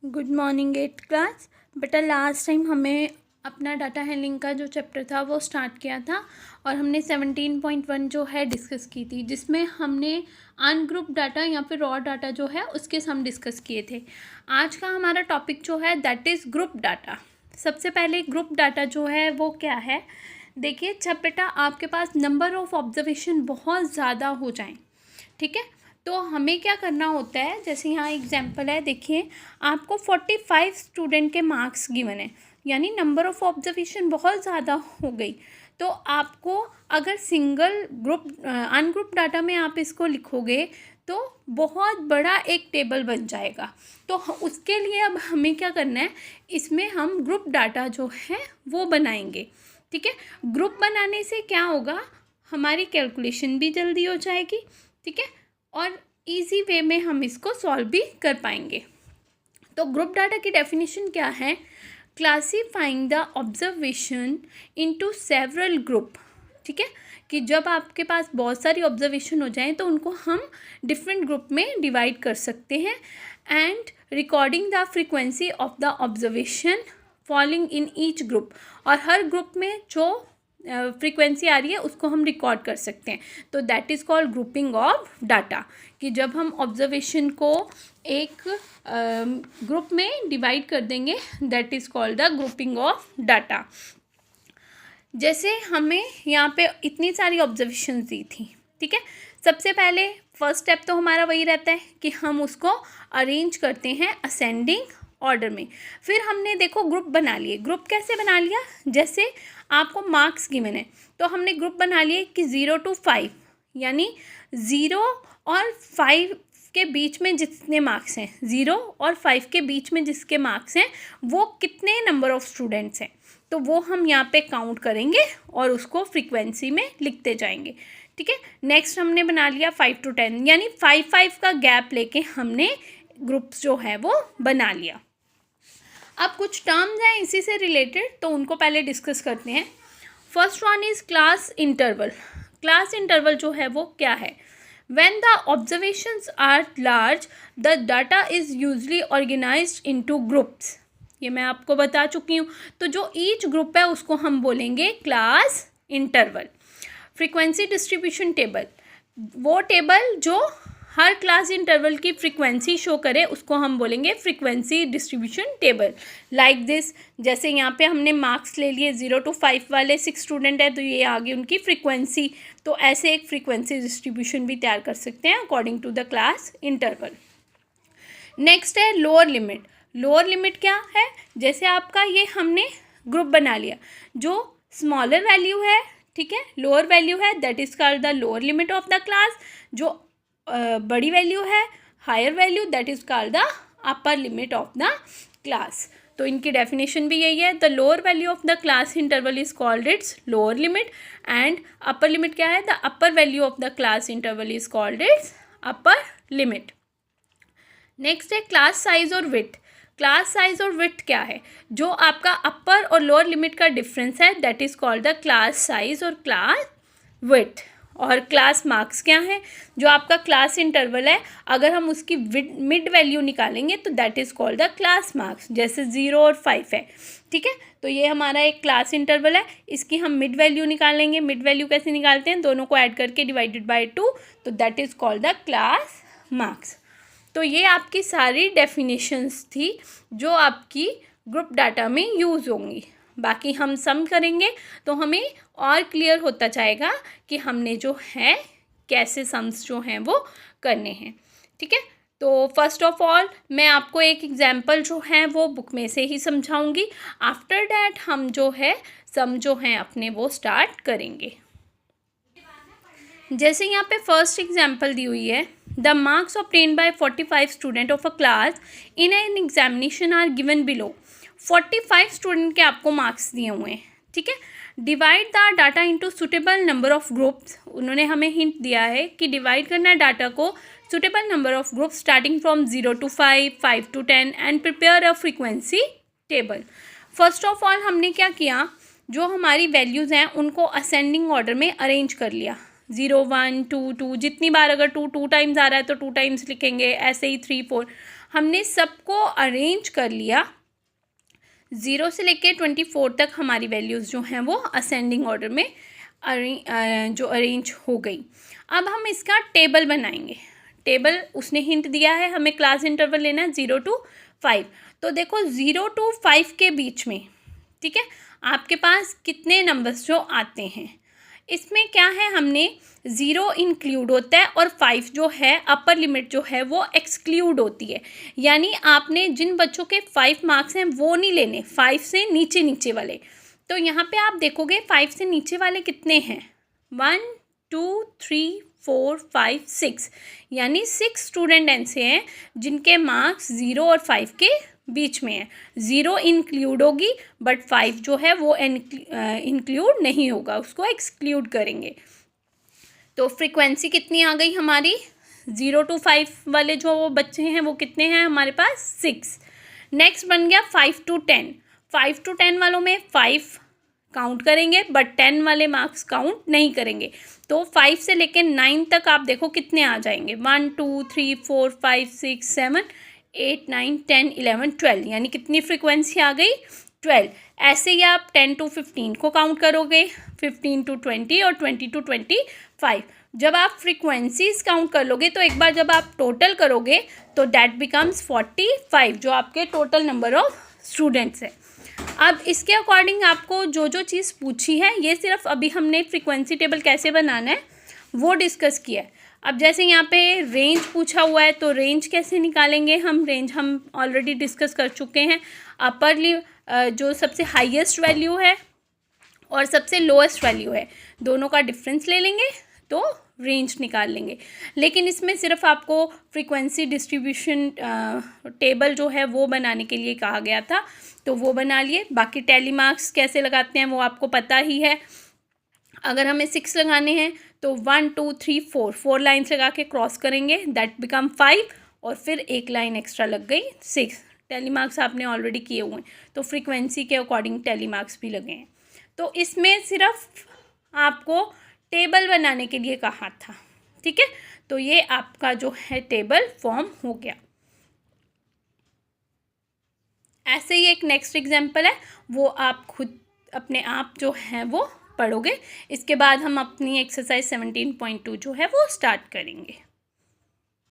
Good morning 8th class. बेटा last time हमें अपना डाटा हैंडलिंग का जो चैप्टर था वो स्टार्ट किया था और हमने 17.1 जो है डिस्कस की थी, जिसमें हमने अनग्रुप डाटा या फिर रॉ डाटा जो है उसके सम डिस्कस किए थे। आज का हमारा टॉपिक जो है दैट इज़ ग्रुप डाटा। सबसे पहले ग्रुप डाटा जो है वो क्या है, देखिए जब बेटा आपके पास नंबर ऑफ़ ऑब्जर्वेशन बहुत ज़्यादा हो जाएं, ठीक है, तो हमें क्या करना होता है। जैसे यहाँ एग्जांपल है, देखिए आपको 45 स्टूडेंट के मार्क्स गिवन है, यानी नंबर ऑफ़ ऑब्जर्वेशन बहुत ज़्यादा हो गई। तो आपको अगर सिंगल ग्रुप अनग्रुप डाटा में आप इसको लिखोगे तो बहुत बड़ा एक टेबल बन जाएगा। तो उसके लिए अब हमें क्या करना है, इसमें हम ग्रुप डाटा जो है वो बनाएंगे, ठीक है। ग्रुप बनाने से क्या होगा, हमारी कैलकुलेशन भी जल्दी हो जाएगी, ठीक है, और इजी वे में हम इसको सॉल्व भी कर पाएंगे। तो ग्रुप डाटा की डेफिनेशन क्या है, classifying the observation into several group, ठीक है, कि जब आपके पास बहुत सारी ऑब्जर्वेशन हो जाएं तो उनको हम डिफरेंट ग्रुप में डिवाइड कर सकते हैं। And recording the frequency of the observation falling in each group, और हर ग्रुप में जो फ्रीक्वेंसी आ रही है उसको हम रिकॉर्ड कर सकते हैं। तो that is called grouping of data, कि जब हम ऑब्जर्वेशन को एक ग्रुप में डिवाइड कर देंगे, that is called the grouping of data. जैसे हमें यहाँ पे इतनी सारी ऑब्जर्वेशन दी थी, ठीक है, सबसे पहले फर्स्ट स्टेप तो हमारा वही रहता है कि हम उसको अरेंज करते हैं असेंडिंग ऑर्डर में। फिर हमने देखो ग्रुप बना लिए। ग्रुप कैसे बना लिया, जैसे आपको मार्क्स गिवन है तो हमने ग्रुप बना लिए कि 0 to 5, यानी 0 और 5 के बीच में जितने मार्क्स हैं, 0 और 5 के बीच में जिसके मार्क्स हैं वो कितने नंबर ऑफ़ स्टूडेंट्स हैं, तो वो हम यहाँ पे काउंट करेंगे और उसको फ्रीक्वेंसी में लिखते जाएंगे, ठीक है। नेक्स्ट हमने बना लिया 5 to 10, यानी 5 का गैप लेके हमने ग्रुप्स जो है वो बना लिया। अब कुछ टर्म्स हैं इसी से रिलेटेड, तो उनको पहले डिस्कस करते हैं। First one is class interval. Class interval जो है वो क्या है, when the observations are large the data is usually organised into groups. ये मैं आपको बता चुकी हूँ। तो जो ईच ग्रुप है उसको हम बोलेंगे class interval. Frequency distribution table, वो टेबल जो हर क्लास इंटरवल की फ्रीक्वेंसी शो करे उसको हम बोलेंगे frequency distribution table. Like this, जैसे यहाँ पे हमने मार्क्स ले लिए 0 to 5 वाले 6 स्टूडेंट है तो ये आ गई उनकी फ्रीक्वेंसी। तो ऐसे एक फ्रीक्वेंसी डिस्ट्रीब्यूशन भी तैयार कर सकते हैं according to the class interval. Next है लोअर लिमिट। लोअर लिमिट क्या है, जैसे आपका ये हमने ग्रुप बना लिया, जो स्मॉलर वैल्यू है, ठीक है, लोअर वैल्यू है, that is called the lower limit of the class. जो बड़ी वैल्यू है, higher value, that is called the upper limit of the class. तो इनकी डेफिनेशन भी यही है, the lower value of the class interval is called its lower limit, and upper limit क्या है, the upper value of the class interval is called its upper limit. Next है class size और width. Class size और width क्या है, जो आपका अपर और लोअर लिमिट का डिफरेंस है, that is called the class size और क्लास विड्थ। और क्लास मार्क्स क्या है, जो आपका क्लास इंटरवल है अगर हम उसकी मिड वैल्यू निकालेंगे तो that is called the class marks. जैसे 0 और 5 है, ठीक है, तो ये हमारा एक क्लास इंटरवल है, इसकी हम मिड वैल्यू निकालेंगे। मिड वैल्यू कैसे निकालते हैं, दोनों को ऐड करके डिवाइडेड बाय 2, तो that is called the class marks. तो ये आपकी सारी डेफिनेशंस थी जो आपकी ग्रुप डाटा में यूज़ होंगी। बाकी हम सम करेंगे तो हमें और क्लियर होता जाएगा कि हमने जो है कैसे सम्स जो हैं वो करने हैं, ठीक है। तो फर्स्ट ऑफ ऑल मैं आपको एक एग्जांपल जो है वो बुक में से ही समझाऊंगी। आफ्टर डैट हम जो है सम जो हैं अपने वो स्टार्ट करेंगे। जैसे यहाँ पे फर्स्ट एग्जांपल दी हुई है, the marks obtained by 45 student of a class in an examination are given below. 45 student के आपको मार्क्स दिए हुए हैं, ठीक है। Divide the data into suitable number of groups. उन्होंने हमें हिंट दिया है कि डिवाइड करना है डाटा को suitable number of groups starting from 0 to 5, 5 to 10 and prepare a frequency table. First of all हमने क्या किया, जो हमारी वैल्यूज़ हैं उनको असेंडिंग ऑर्डर में अरेंज कर लिया। 0 1 2 2, जितनी बार अगर 2 टाइम्स आ रहा है तो 2 टाइम्स लिखेंगे, ऐसे ही 3 4। हमने सबको अरेंज कर लिया, 0 से लेके 24 तक हमारी वैल्यूज़ जो हैं वो असेंडिंग ऑर्डर में जो अरेंज हो गई। अब हम इसका टेबल बनाएंगे। टेबल उसने हिंट दिया है, हमें क्लास इंटरवल लेना है 0 to 5। तो देखो 0 to 5 के बीच में, ठीक है, आपके पास कितने नंबर्स जो आते हैं। इसमें क्या है, हमने 0 इंक्लूड होता है और 5 जो है अपर लिमिट जो है वो एक्सक्लूड होती है। यानी आपने जिन बच्चों के 5 मार्क्स हैं वो नहीं लेने, 5 से नीचे नीचे वाले। तो यहाँ पे आप देखोगे 5 से नीचे वाले कितने हैं, 1 2 3 4 5 6, यानी 6 स्टूडेंट ऐसे हैं जिनके मार्क्स 0 और 5 के बीच में है। 0 इंक्लूड होगी बट 5 जो है वो इंक्लूड नहीं होगा, उसको एक्सक्लूड करेंगे। तो फ्रीक्वेंसी कितनी आ गई हमारी, 0 to 5 वाले जो बच्चे हैं वो कितने हैं हमारे पास, 6। नेक्स्ट बन गया 5 to 10। 5 to 10 वालों में 5 काउंट करेंगे बट 10 वाले मार्क्स काउंट नहीं करेंगे। तो 5 से लेकर 9 तक आप देखो कितने आ जाएंगे, 1 2 3 4 5 6 7 8 9 10 11 12, यानी कितनी फ्रीक्वेंसी आ गई, 12। ऐसे ही आप 10 to 15 को काउंट करोगे, 15 to 20 और 20 to 25। जब आप फ्रीक्वेंसीज काउंट कर लोगे तो एक बार जब आप टोटल करोगे तो दैट बिकम्स 45, जो आपके टोटल नंबर ऑफ स्टूडेंट्स है। अब इसके अकॉर्डिंग आपको जो जो चीज़ पूछी है, ये सिर्फ अभी हमने फ्रीक्वेंसी टेबल कैसे बनाना है वो डिस्कस किया है। अब जैसे यहाँ पे रेंज पूछा हुआ है तो रेंज कैसे निकालेंगे हम, रेंज हम ऑलरेडी डिस्कस कर चुके हैं। अपर जो सबसे हाईएस्ट वैल्यू है और सबसे लोएस्ट वैल्यू है, दोनों का डिफरेंस ले लेंगे तो रेंज निकाल लेंगे। लेकिन इसमें सिर्फ आपको फ्रीक्वेंसी डिस्ट्रीब्यूशन टेबल जो है वो बनाने के लिए कहा गया था, तो वो बना लिए। बाकी टैली मार्क्स कैसे लगाते हैं वो आपको पता ही है। अगर हमें 6 लगाने हैं तो 1 2 3 4 लाइन्स लगा के क्रॉस करेंगे, दैट बिकम 5, और फिर एक लाइन एक्स्ट्रा लग गई 6। टैली मार्क्स आपने ऑलरेडी किए हुए हैं, तो फ्रीक्वेंसी के अकॉर्डिंग टैली मार्क्स भी लगे हैं। तो इसमें सिर्फ आपको टेबल बनाने के लिए कहा था, ठीक है। तो ये आपका जो है टेबल फॉर्म हो गया। ऐसे ही एक नेक्स्ट एग्जाम्पल है, वो आप खुद अपने आप जो है वो पढ़ोगे। इसके बाद हम अपनी एक्सरसाइज 17.2 जो है वो स्टार्ट करेंगे।